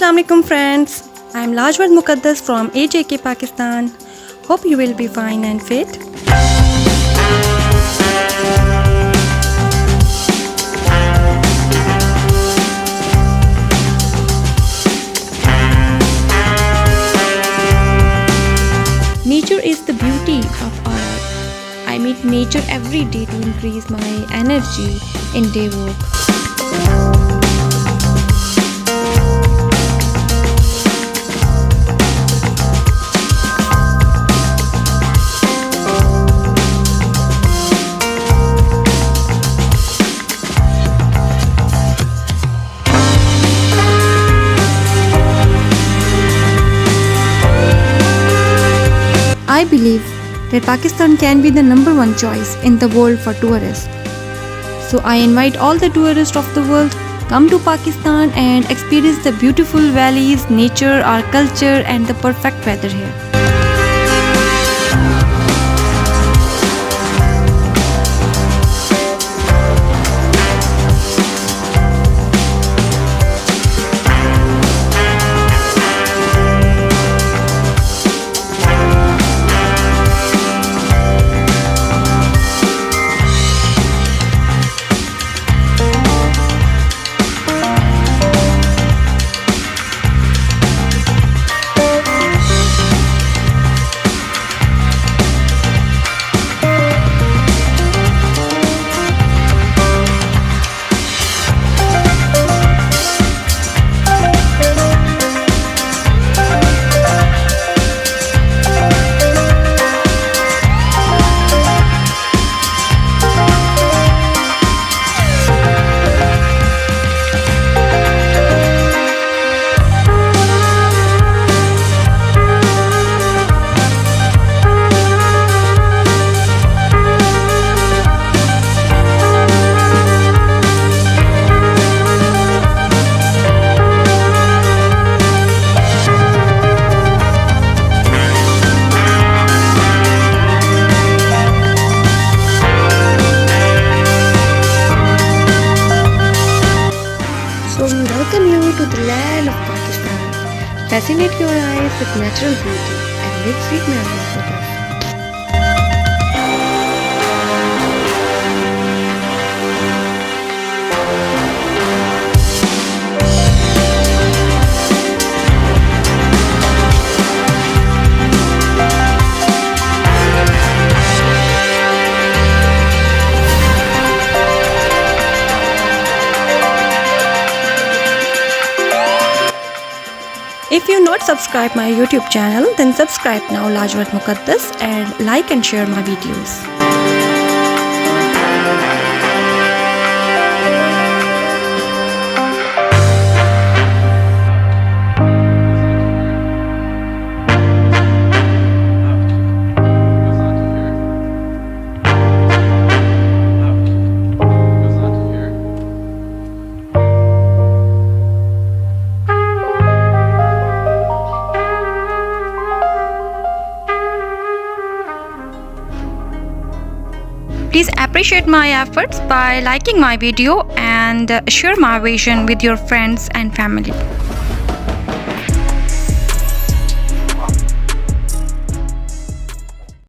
Assalam Alaikum friends. I am Lajwerd Muqadas from AJK Pakistan. Hope you will be fine and fit. Nature is the beauty of our life. I meet nature every day to increase my energy in day work. I believe that Pakistan can be the #1 choice in the world for tourists. So I invite all the tourists of the world, come to Pakistan and experience the beautiful valleys, nature, our culture and the perfect weather here. So we welcome you to the land of Pakistan. Fascinate your eyes with natural beauty and make sweet memories with us. If you not subscribe my YouTube channel, then subscribe now Lajwerd Muqadas and like and share my videos. Please appreciate my efforts by liking my video and share my vision with your friends and family.